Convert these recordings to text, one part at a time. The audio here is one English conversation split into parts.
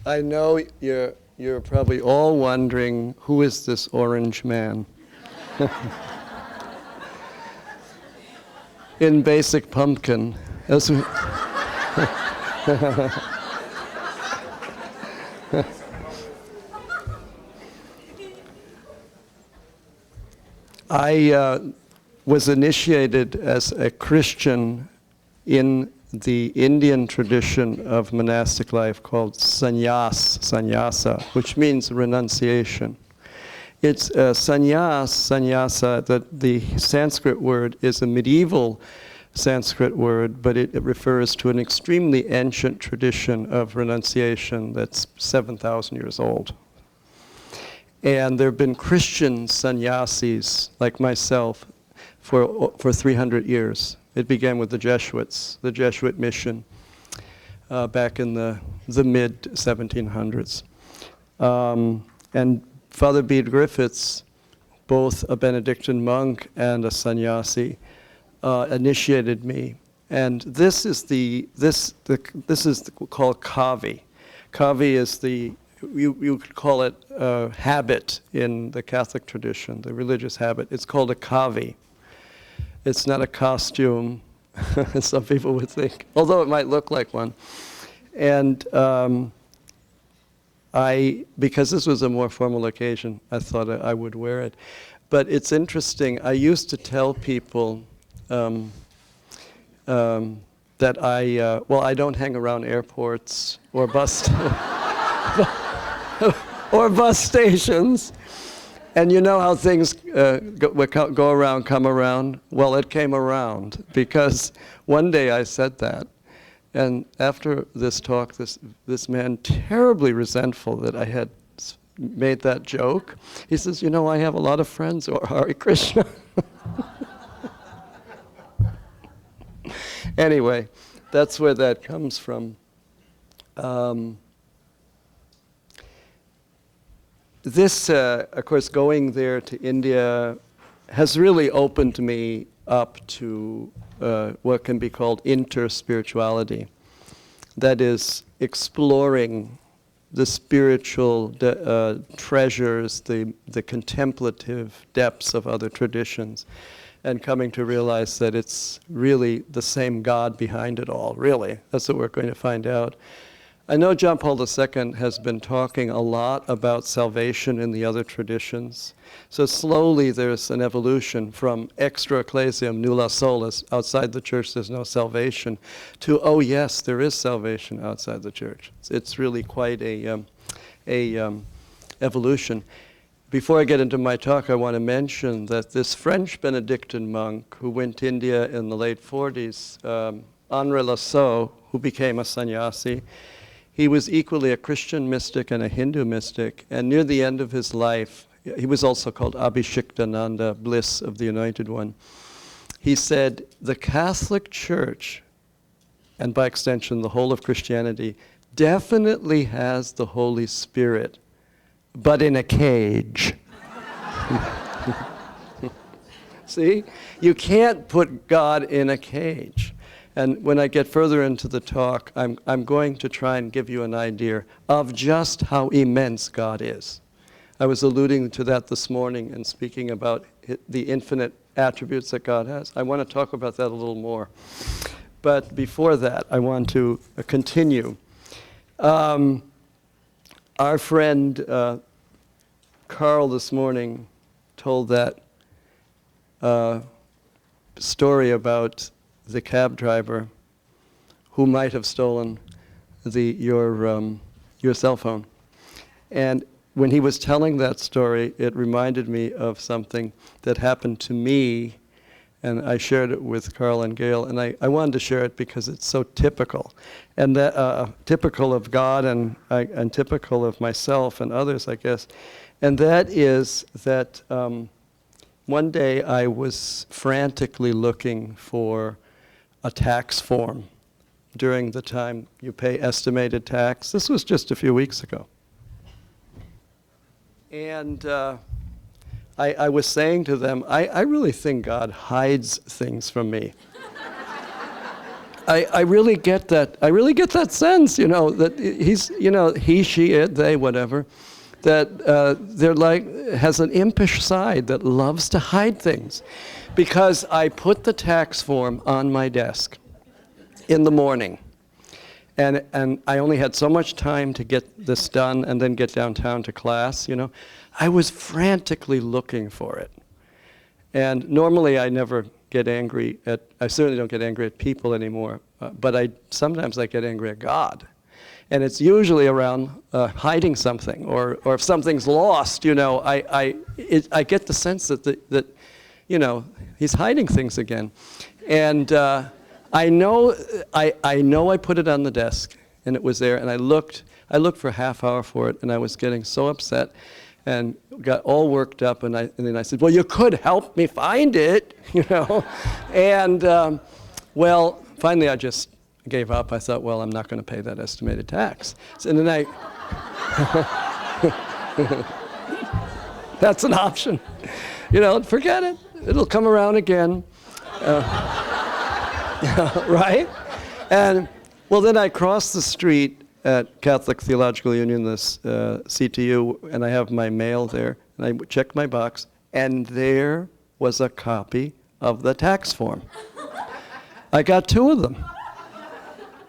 I know you're probably all wondering, who is this orange man? In Basic Pumpkin. I was initiated as a Christian in the Indian tradition of monastic life called sannyasa, which means renunciation. It's sannyasa, that the Sanskrit word is a medieval Sanskrit word, but it refers to an extremely ancient tradition of renunciation that's 7,000 years old. And there have been Christian sannyasis like myself for 300 years. It began with the Jesuits, the Jesuit mission, back in the mid-1700s. And Father Bede Griffiths, both a Benedictine monk and a sannyasi, initiated me. And this is called kavi. Kavi is you could call it a habit in the Catholic tradition, the religious habit. It's called a kavi. It's not a costume, as some people would think, although it might look like one. And because this was a more formal occasion, I thought I would wear it. But it's interesting, I used to tell people that I don't hang around airports or bus or bus stations. And you know how things go around, come around? Well, it came around because one day I said that. And after this talk, this man, terribly resentful that I had made that joke, he says, you know, I have a lot of friends who are Hare Krishna. Anyway, that's where that comes from. This, of course, going there to India has really opened me up to what can be called inter-spirituality. That is, exploring the spiritual treasures, the contemplative depths of other traditions, and coming to realize that it's really the same God behind it all, really. That's what we're going to find out. I know John Paul II has been talking a lot about salvation in the other traditions. So slowly there's an evolution from extra ecclesiam nulla solus, outside the church there's no salvation, to, oh yes, there is salvation outside the church. It's really quite a evolution. Before I get into my talk, I want to mention that this French Benedictine monk who went to India in the late 40s, Henri Lassault, who became a sannyasi, he was equally a Christian mystic and a Hindu mystic, and near the end of his life, he was also called Abhishektananda, bliss of the Anointed One. He said, the Catholic Church, and by extension the whole of Christianity, definitely has the Holy Spirit, but in a cage. See? You can't put God in a cage. And when I get further into the talk, I'm going to try and give you an idea of just how immense God is. I was alluding to that this morning and speaking about the infinite attributes that God has. I want to talk about that a little more. But before that, I want to continue. Our friend Carl this morning told that story about the cab driver who might have stolen your cell phone. And when he was telling that story, it reminded me of something that happened to me, and I shared it with Carl and Gail, and I wanted to share it because it's so typical, and that typical of God and typical of myself and others, I guess. And that is that one day I was frantically looking for a tax form during the time you pay estimated tax. This was just a few weeks ago. And I was saying to them, I really think God hides things from me. I really get that. I really get that sense, that he's, he, she, it, they, whatever, that they're like, has an impish side that loves to hide things. Because I put the tax form on my desk in the morning. And I only had so much time to get this done and then get downtown to class, I was frantically looking for it. And normally I never get angry I certainly don't get angry at people anymore, but sometimes I get angry at God. And it's usually around hiding something, or if something's lost, I get the sense that he's hiding things again. And I know I put it on the desk, and it was there, and I looked for a half hour for it, and I was getting so upset and got all worked up, and then I said, well, you could help me find it, And, well, finally I just gave up. I thought, well, I'm not going to pay that estimated tax. So, and then that's an option. Forget it. It'll come around again. Right? And, well, then I crossed the street at Catholic Theological Union, this CTU, and I have my mail there, and I checked my box, and there was a copy of the tax form. I got 2 of them,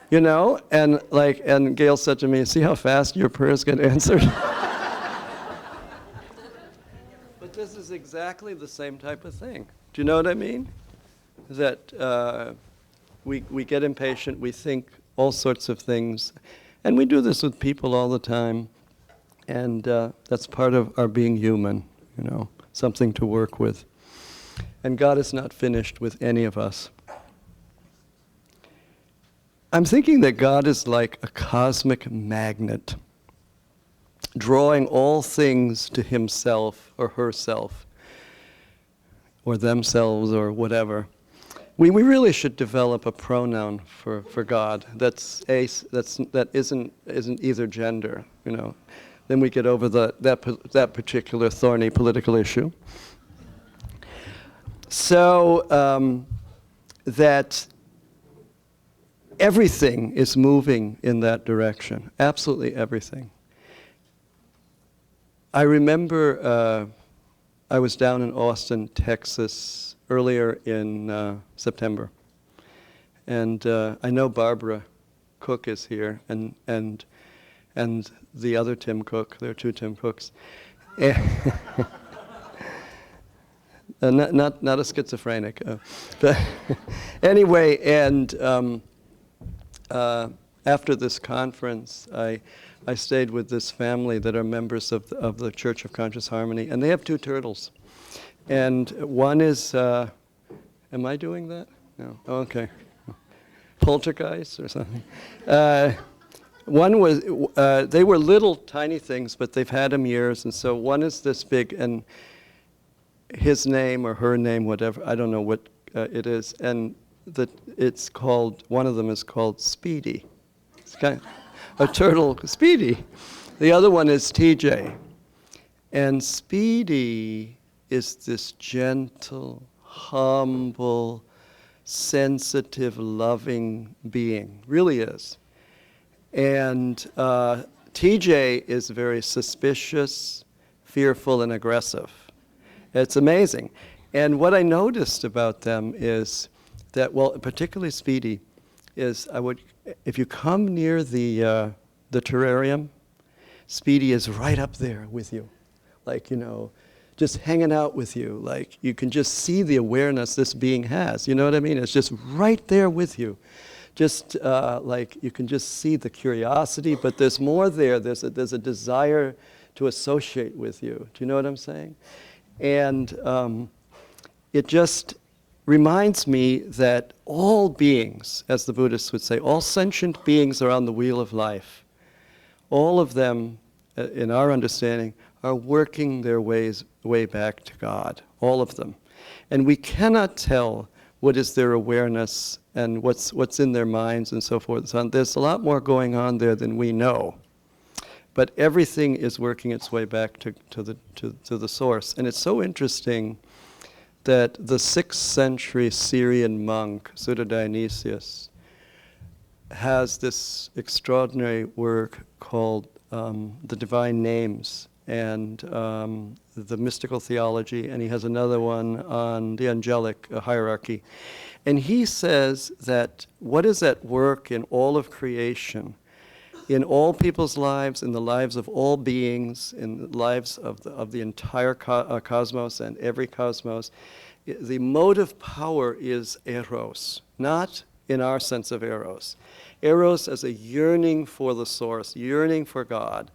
and Gail said to me, see how fast your prayers get answered? But this is exactly the same type of thing. Do you know what I mean? That we get impatient, we think all sorts of things, and we do this with people all the time, and that's part of our being human, something to work with. And God is not finished with any of us. I'm thinking that God is like a cosmic magnet, drawing all things to himself or herself, or themselves, or whatever. We really should develop a pronoun for God that isn't either gender, Then we get over that particular thorny political issue. So that everything is moving in that direction, absolutely everything. I remember I was down in Austin, Texas, earlier in September, and I know Barbara Cook is here, and the other Tim Cook. There are 2 Tim Cooks. Not a schizophrenic, but anyway. And after this conference, I stayed with this family that are members of the Church of Conscious Harmony, and they have 2 turtles. And one is, am I doing that? No. Oh, okay. Poltergeist or something. One was, they were little tiny things, but they've had them years. And so one is this big, and his name or her name, whatever, I don't know what it is. And it's called, one of them is called Speedy. It's kind of a turtle, Speedy. The other one is TJ. And Speedy is this gentle, humble, sensitive, loving being. Really is. And TJ is very suspicious, fearful, and aggressive. It's amazing. And what I noticed about them is that, well, particularly Speedy, is if you come near the terrarium, Speedy is right up there with you. Like, just hanging out with you. Like, you can just see the awareness this being has. You know what I mean? It's just right there with you. Just like you can just see the curiosity, but there's more there. There's a desire to associate with you. Do you know what I'm saying? And it just reminds me that all beings, as the Buddhists would say, all sentient beings are on the wheel of life. All of them, in our understanding, are working their way back to God. All of them. And we cannot tell what is their awareness and what's in their minds and so forth. So there's a lot more going on there than we know. But everything is working its way back to the source. And it's so interesting that the 6th century Syrian monk, Suda Dionysius, has this extraordinary work called The Divine Names and the Mystical Theology, and he has another one on the angelic hierarchy. And he says that what is at work in all of creation, in all people's lives, in the lives of all beings, in the lives of the entire cosmos and every cosmos, the motive power is eros, not in our sense of eros. Eros as a yearning for the source, yearning for God.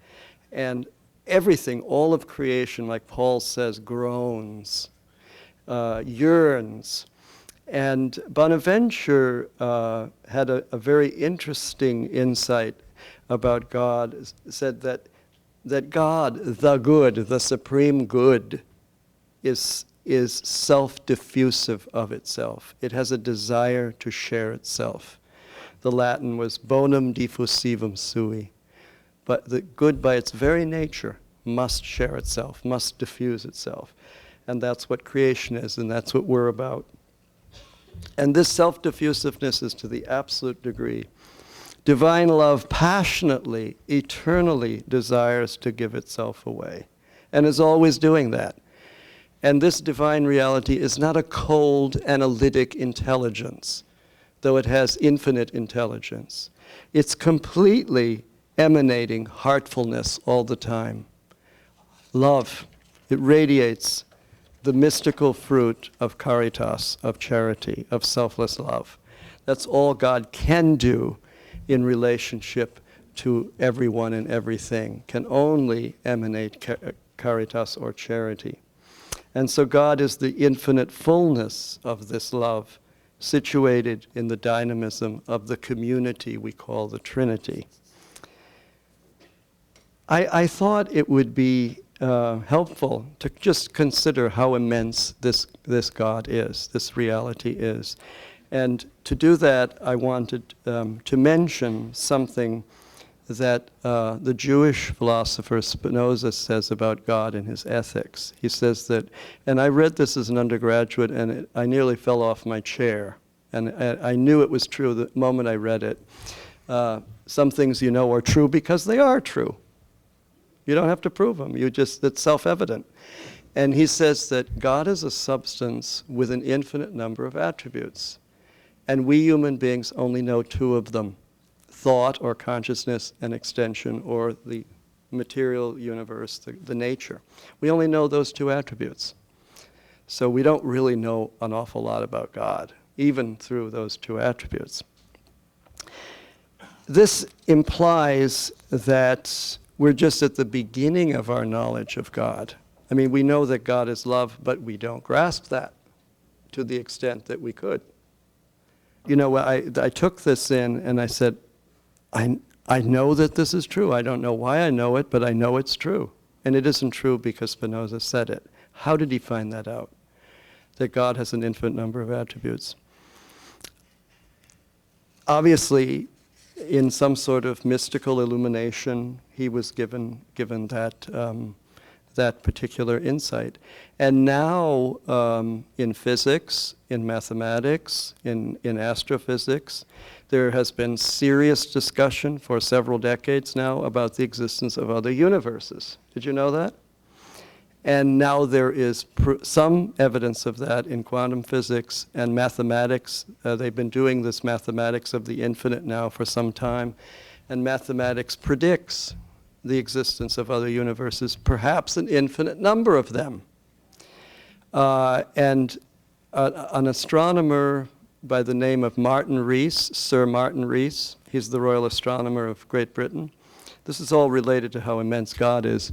And everything, all of creation, like Paul says, groans, yearns. And Bonaventure had a very interesting insight about God, said that God, the good, the supreme good, is self-diffusive of itself. It has a desire to share itself. The Latin was bonum diffusivum sui. But the good by its very nature must share itself, must diffuse itself. And that's what creation is, and that's what we're about. And this self-diffusiveness is to the absolute degree. Divine love passionately, eternally desires to give itself away, and is always doing that. And this divine reality is not a cold, analytic intelligence, though it has infinite intelligence. It's completely emanating heartfulness all the time. Love, it radiates the mystical fruit of caritas, of charity, of selfless love. That's all God can do in relationship to everyone and everything, can only emanate caritas or charity. And so God is the infinite fullness of this love, situated in the dynamism of the community we call the Trinity. I thought it would be helpful to just consider how immense this God is, this reality is. And to do that, I wanted to mention something that the Jewish philosopher Spinoza says about God in his Ethics. He says that, and I read this as an undergraduate, and I nearly fell off my chair. And I knew it was true the moment I read it. Some things you know are true because they are true. You don't have to prove them. It's self-evident. And he says that God is a substance with an infinite number of attributes. And we human beings only know two of them: thought or consciousness and extension, or the material universe, the nature. We only know those two attributes. So we don't really know an awful lot about God, even through those two attributes. This implies that we're just at the beginning of our knowledge of God. I mean, we know that God is love, but we don't grasp that to the extent that we could. You know, I took this in and I said, I know that this is true. I don't know why I know it, but I know it's true. And it isn't true because Spinoza said it. How did he find that out? That God has an infinite number of attributes. Obviously, in some sort of mystical illumination, he was given that particular insight. And now, in physics, in mathematics, in astrophysics, there has been serious discussion for several decades now about the existence of other universes. Did you know that? And now there is some evidence of that in quantum physics and mathematics. They've been doing this mathematics of the infinite now for some time. And mathematics predicts the existence of other universes, perhaps an infinite number of them. And an astronomer by the name of Martin Rees, Sir Martin Rees, he's the Royal Astronomer of Great Britain. This is all related to how immense God is.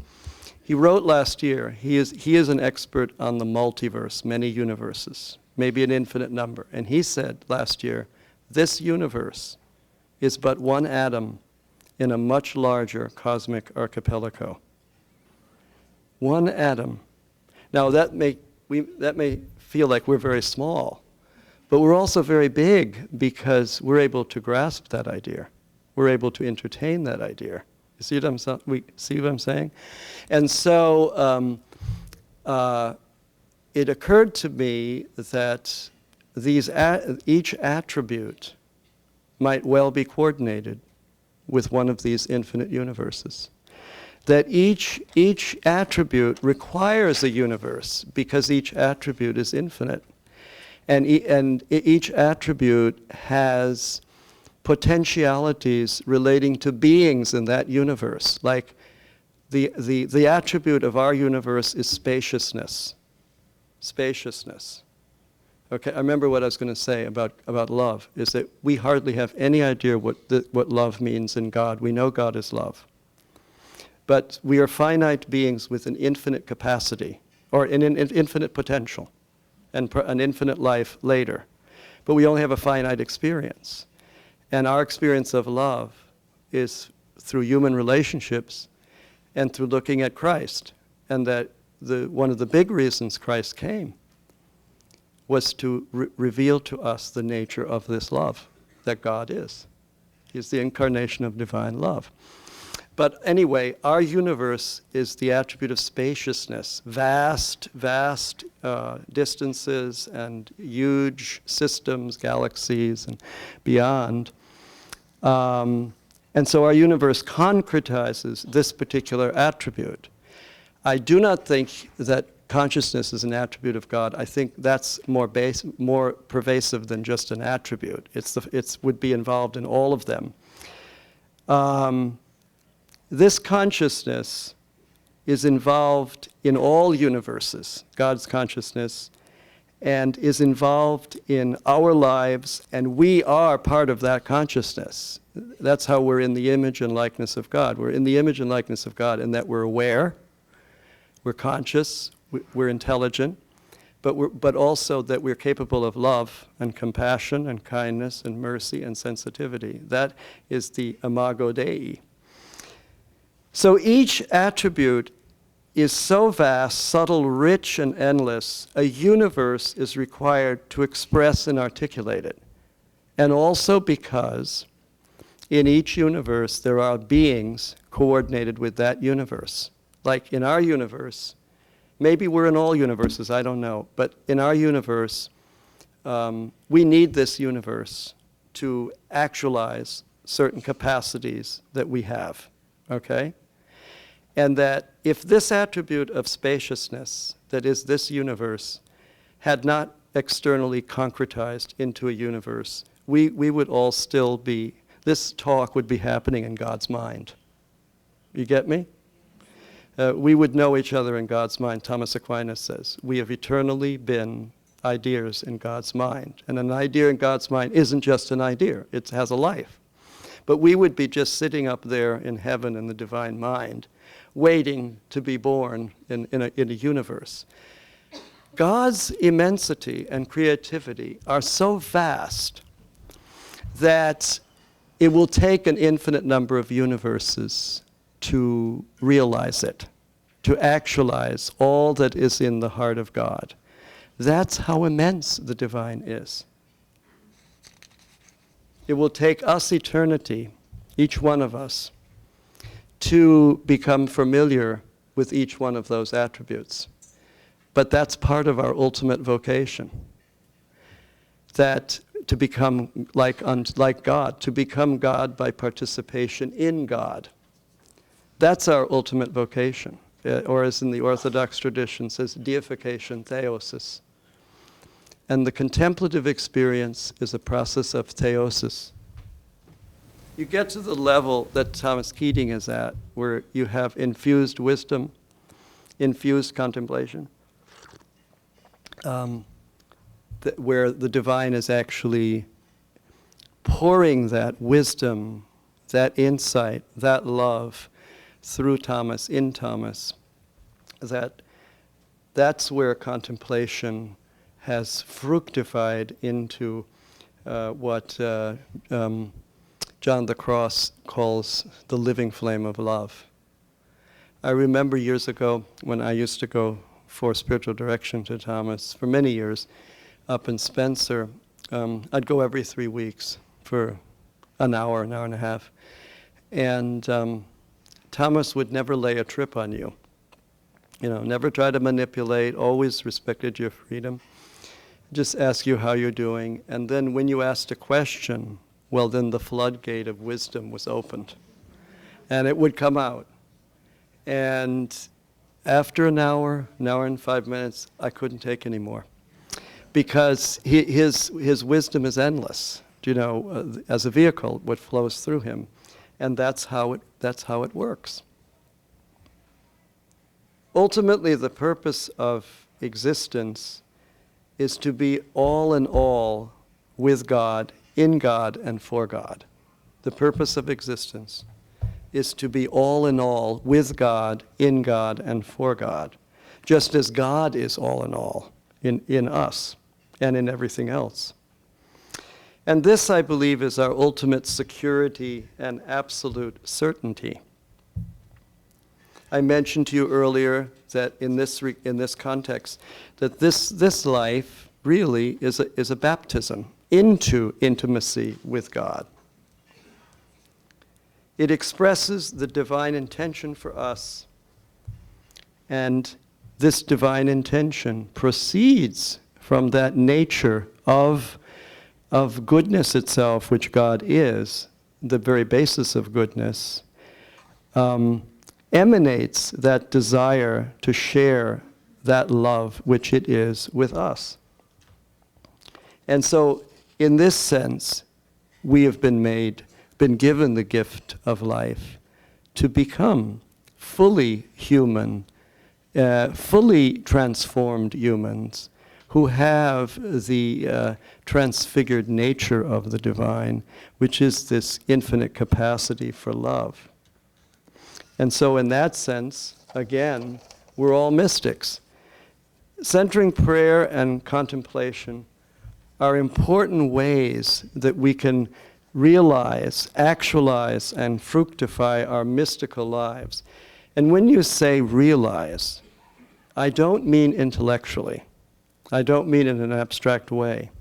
He wrote last year, he is an expert on the multiverse, many universes, maybe an infinite number. And he said last year, this universe is but one atom in a much larger cosmic archipelago. One atom. Now that may feel like we're very small, but we're also very big because we're able to grasp that idea. We're able to entertain that idea. You see what I'm saying? And so it occurred to me that each attribute might well be coordinated with one of these infinite universes. That each attribute requires a universe because each attribute is infinite. And each attribute has potentialities relating to beings in that universe. Like the attribute of our universe is spaciousness. Spaciousness. Okay, I remember what I was going to say about love, is that we hardly have any idea what love means in God. We know God is love. But we are finite beings with an infinite capacity, or an infinite potential, and an infinite life later. But we only have a finite experience. And our experience of love is through human relationships and through looking at Christ. And that one of the big reasons Christ came was to reveal to us the nature of this love that God is. He's the incarnation of divine love. But anyway, our universe is the attribute of spaciousness, vast distances and huge systems, galaxies, and beyond. And so our universe concretizes this particular attribute. I do not think that consciousness is an attribute of God. I think that's more pervasive than just an attribute. It would be involved in all of them. This consciousness is involved in all universes, God's consciousness, and is involved in our lives, and we are part of that consciousness. That's how we're in the image and likeness of God. We're in the image and likeness of God in that we're aware, we're conscious, we're intelligent, but also that we're capable of love and compassion and kindness and mercy and sensitivity. That is the imago Dei. So each attribute is so vast, subtle, rich, and endless, a universe is required to express and articulate it. And also because in each universe there are beings coordinated with that universe. Like in our universe, maybe we're in all universes, I don't know, but in our universe, we need this universe to actualize certain capacities that we have, okay? And that if this attribute of spaciousness, that is this universe, had not externally concretized into a universe, we would all still be, this talk would be happening in God's mind. You get me? We would know each other in God's mind. Thomas Aquinas says, we have eternally been ideas in God's mind. And an idea in God's mind isn't just an idea, it has a life. But we would be just sitting up there in heaven in the divine mind, waiting to be born in a universe. God's immensity and creativity are so vast that it will take an infinite number of universes to realize it, to actualize all that is in the heart of God. That's how immense the divine is. It will take us eternity, each one of us, to become familiar with each one of those attributes. But that's part of our ultimate vocation. That to become like God, to become God by participation in God. That's our ultimate vocation. Or as in the Orthodox tradition says, deification, theosis. And the contemplative experience is a process of theosis. You get to the level that Thomas Keating is at, where you have infused wisdom, infused contemplation, where the divine is actually pouring that wisdom, that insight, that love through Thomas, in Thomas. That's where contemplation has fructified into what John the Cross calls the living flame of love. I remember years ago when I used to go for spiritual direction to Thomas for many years up in Spencer. I'd go every 3 weeks for an hour and a half. And Thomas would never lay a trip on you. You know, never try to manipulate, always respected your freedom. Just ask you how you're doing. And then when you asked a question, well, then the floodgate of wisdom was opened. And it would come out. And after an hour and 5 minutes, I couldn't take any more. Because his wisdom is endless, as a vehicle, what flows through him. And that's how it works. Ultimately, the purpose of existence is to be all in all with God, in God, and for God. The purpose of existence is to be all in all with God, in God, and for God, just as God is all in all in us and in everything else. And this, I believe, is our ultimate security and absolute certainty. I mentioned to you earlier that in this context, that this life really is a baptism into intimacy with God. It expresses the divine intention for us, and this divine intention proceeds from that nature of goodness itself, which God is, the very basis of goodness, emanates that desire to share that love which it is with us. And so, in this sense, we have been given the gift of life to become fully human, fully transformed humans who have the transfigured nature of the divine, which is this infinite capacity for love. And so in that sense, again, we're all mystics. Centering prayer and contemplation are important ways that we can realize, actualize, and fructify our mystical lives. And when you say realize, I don't mean intellectually. I don't mean in an abstract way.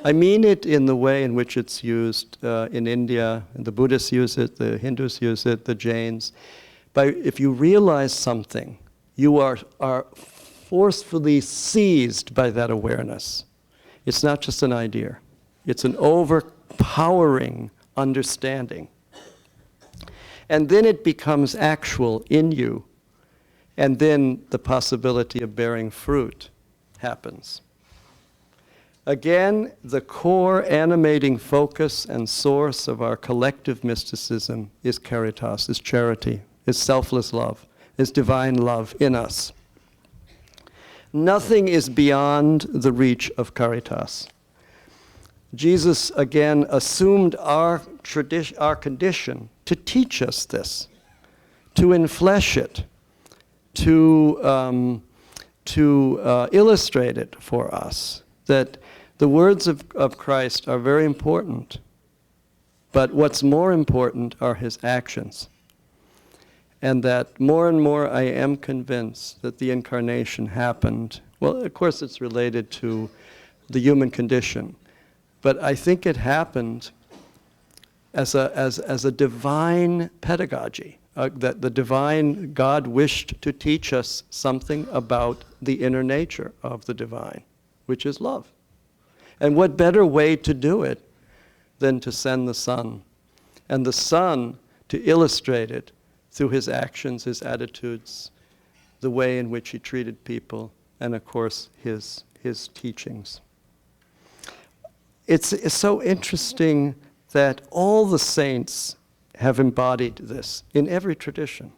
I mean it in the way in which it's used in India. The Buddhists use it, the Hindus use it, the Jains. If you realize something, you are forcefully seized by that awareness. It's not just an idea. It's an overpowering understanding. And then it becomes actual in you. And then the possibility of bearing fruit happens. Again, the core animating focus and source of our collective mysticism is caritas, is charity, is selfless love, is divine love in us. Nothing is beyond the reach of caritas. Jesus, again, assumed our condition to teach us this, to enflesh it, to illustrate it for us, that the words of Christ are very important, but what's more important are his actions. And that more and more I am convinced that the incarnation happened. Well, of course it's related to the human condition, but I think it happened as a divine pedagogy, that the divine God wished to teach us something about the inner nature of the divine, which is love. And what better way to do it than to send the Son, and the Son to illustrate it through his actions, his attitudes, the way in which he treated people, and of course his teachings. It's so interesting that all the saints have embodied this in every tradition.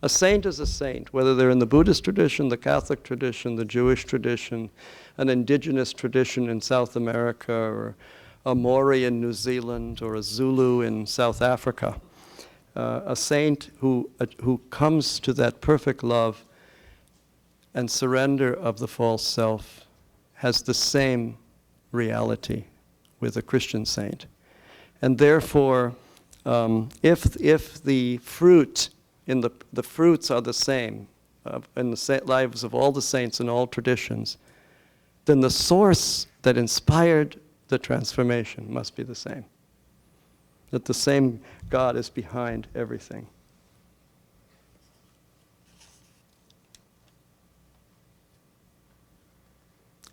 A saint is a saint, whether they're in the Buddhist tradition, the Catholic tradition, the Jewish tradition, an indigenous tradition in South America, or a Maori in New Zealand, or a Zulu in South Africa. A saint who comes to that perfect love and surrender of the false self has the same reality with a Christian saint. And therefore, if the fruit the fruits are the same in the lives of all the saints in all traditions, then the source that inspired the transformation must be the same. That the same God is behind everything.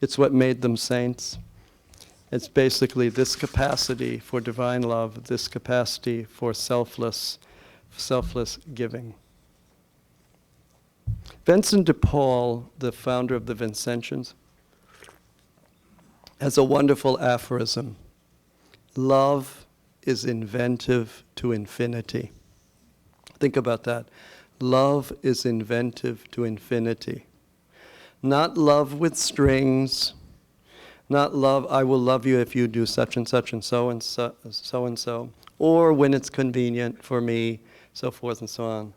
It's what made them saints. It's basically this capacity for divine love, this capacity for selfless giving. Vincent de Paul, the founder of the Vincentians, has a wonderful aphorism. Love is inventive to infinity. Think about that. Love is inventive to infinity. Not love with strings, not love, I will love you if you do such and such and so and so, so and so, or when it's convenient for me, so forth and so on,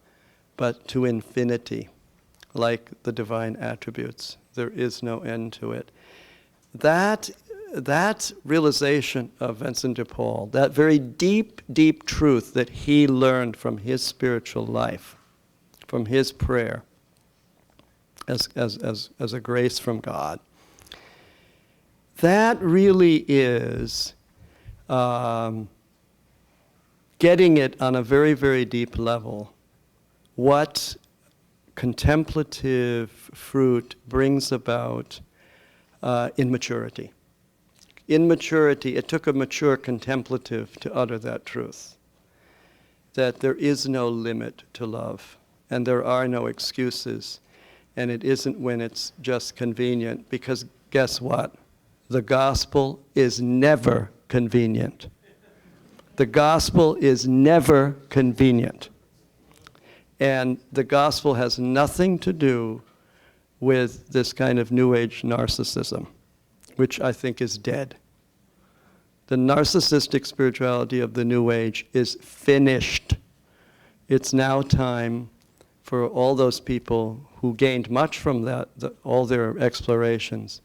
but to infinity, like the divine attributes. There is no end to it. That realization of Vincent de Paul, that very deep, deep truth that he learned from his spiritual life, from his prayer, as a grace from God, that really is getting it on a very, very deep level, what contemplative fruit brings about in maturity. In maturity, it took a mature contemplative to utter that truth, that there is no limit to love, and there are no excuses, and it isn't when it's just convenient, because guess what? The gospel is never convenient. The gospel is never convenient. And the gospel has nothing to do with this kind of New Age narcissism, which I think is dead. The narcissistic spirituality of the New Age is finished. It's now time for all those people who gained much from that, all their explorations,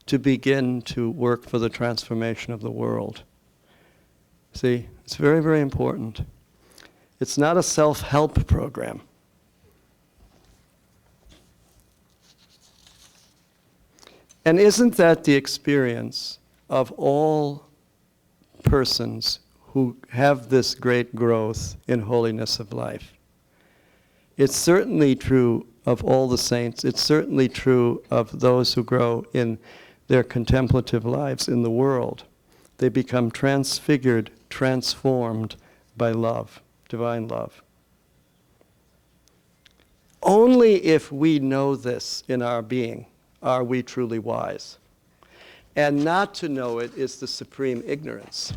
to begin to work for the transformation of the world. See, it's very, very important. It's not a self-help program. And isn't that the experience of all persons who have this great growth in holiness of life? It's certainly true of all the saints. It's certainly true of those who grow in their contemplative lives in the world. They become transfigured, transformed by love, divine love. Only if we know this in our being are we truly wise. And not to know it is the supreme ignorance.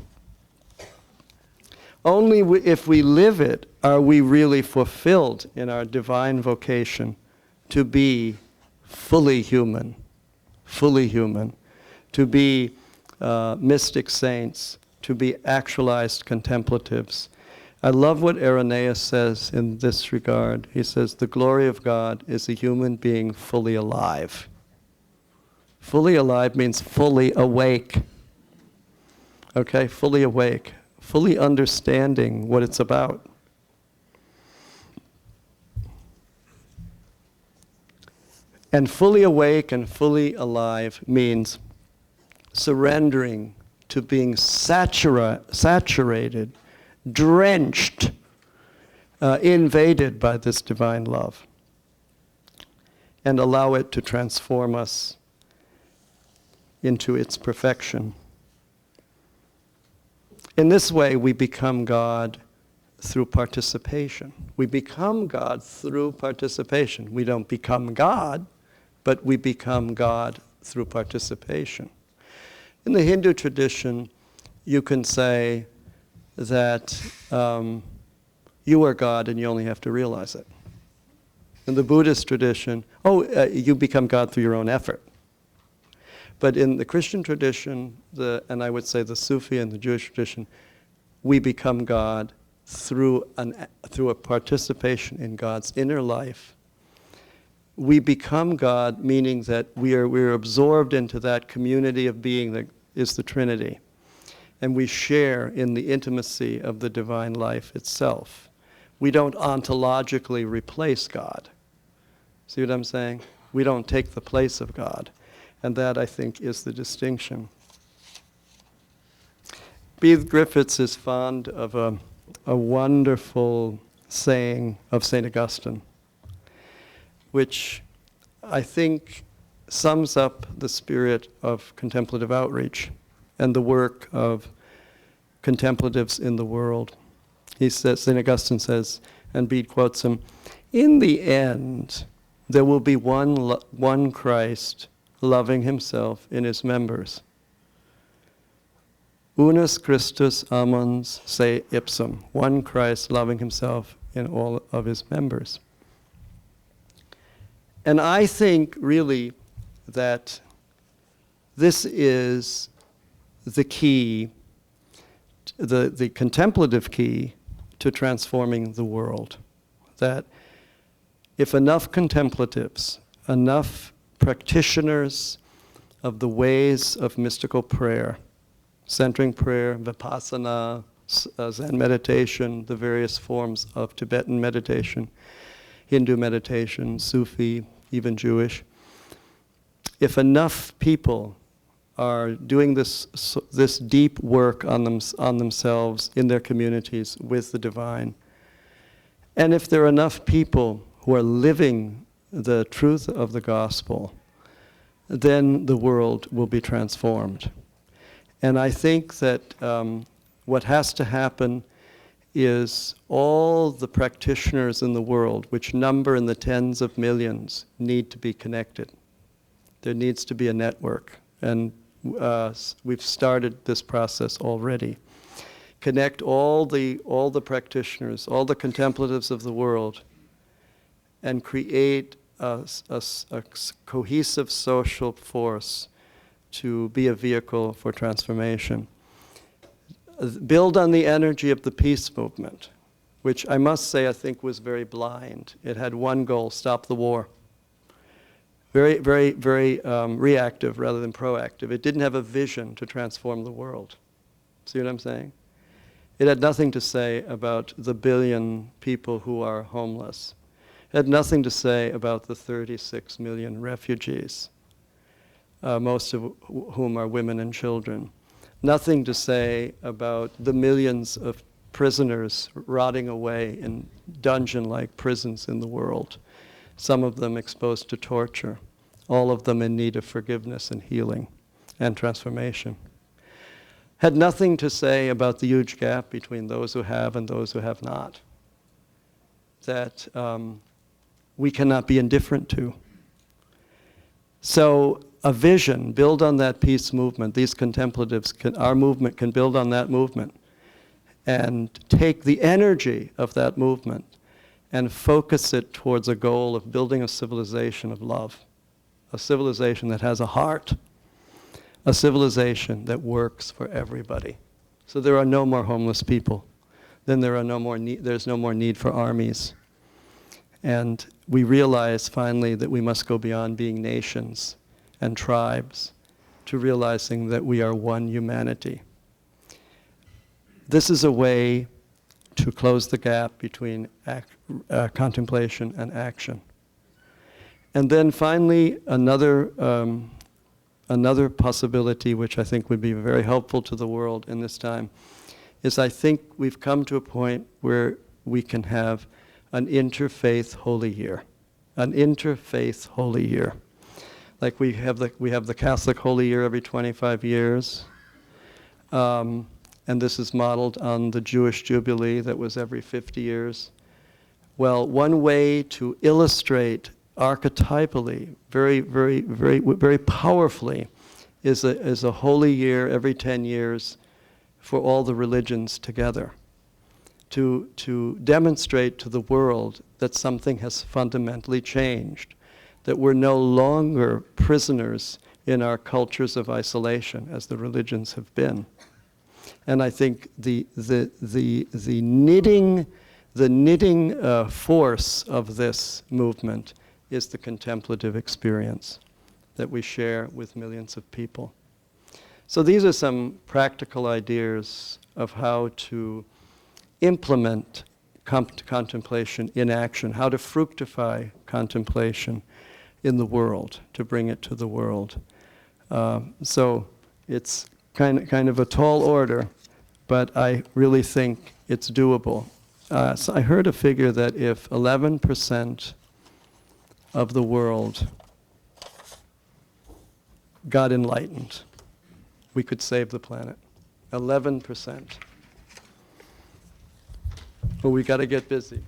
Only if we live it are we really fulfilled in our divine vocation to be fully human, to be mystic saints, to be actualized contemplatives. I love what Irenaeus says in this regard. He says, the glory of God is a human being fully alive. Fully alive means fully awake. Okay, fully awake, fully understanding what it's about. And fully awake and fully alive means surrendering to being saturated, drenched, invaded by this divine love, and allow it to transform us into its perfection. In this way, we become God through participation. We become God through participation. We don't become God, but we become God through participation. In the Hindu tradition, you can say that you are God and you only have to realize it. In the Buddhist tradition, you become God through your own effort. But in the Christian tradition, and I would say the Sufi and the Jewish tradition, we become God through a participation in God's inner life. We become God, meaning that we're absorbed into that community of being that is the Trinity. And we share in the intimacy of the divine life itself. We don't ontologically replace God. See what I'm saying? We don't take the place of God. And that, I think, is the distinction. Beath Griffiths is fond of a wonderful saying of St. Augustine, which I think sums up the spirit of contemplative outreach and the work of contemplatives in the world. He says, St. Augustine says, and Bede quotes him, "In the end, there will be one Christ loving himself in his members. Unus Christus amans se ipsum," one Christ loving himself in all of his members. And I think really that this is the key, the contemplative key to transforming the world. That if enough contemplatives, enough practitioners of the ways of mystical prayer, centering prayer, vipassana, Zen meditation, the various forms of Tibetan meditation, Hindu meditation, Sufi, even Jewish, if enough people are doing this deep work on themselves, in their communities, with the divine, and if there are enough people who are living the truth of the gospel, then the world will be transformed. And I think that what has to happen is all the practitioners in the world, which number in the tens of millions, need to be connected. There needs to be a network, and we've started this process already. Connect all the practitioners, all the contemplatives of the world, and create a cohesive social force to be a vehicle for transformation. Build on the energy of the peace movement, which I must say I think was very blind. It had one goal: stop the war. Very, very, very reactive rather than proactive. It didn't have a vision to transform the world. See what I'm saying? It had nothing to say about the billion people who are homeless. It had nothing to say about the 36 million refugees, most of whom are women and children. Nothing to say about the millions of prisoners rotting away in dungeon-like prisons in the world, some of them exposed to torture, all of them in need of forgiveness and healing and transformation. Had nothing to say about the huge gap between those who have and those who have not, that we cannot be indifferent to. So a vision, build on that peace movement. These contemplatives, our movement can build on that movement and take the energy of that movement and focus it towards a goal of building a civilization of love, a civilization that has a heart, a civilization that works for everybody. So there are no more homeless people. Then there's no more need for armies. And we realize finally that we must go beyond being nations and tribes to realizing that we are one humanity. This is a way to close the gap between contemplation and action. And then finally, another possibility which I think would be very helpful to the world in this time is I think we've come to a point where we can have an interfaith holy year. An interfaith holy year. Like we have the Catholic Holy Year every 25 years. And this is modeled on the Jewish Jubilee that was every 50 years. Well, one way to illustrate archetypally, very, very, very, very powerfully, is a holy year every 10 years for all the religions together, to demonstrate to the world that something has fundamentally changed, that we're no longer prisoners in our cultures of isolation as the religions have been. And I think the knitting force of this movement is the contemplative experience that we share with millions of people. So these are some practical ideas of how to implement contemplation in action, how to fructify contemplation in the world, to bring it to the world. So it's kind of a tall order, but I really think it's doable. So I heard a figure that if 11% of the world got enlightened, we could save the planet. 11%. But we got to get busy.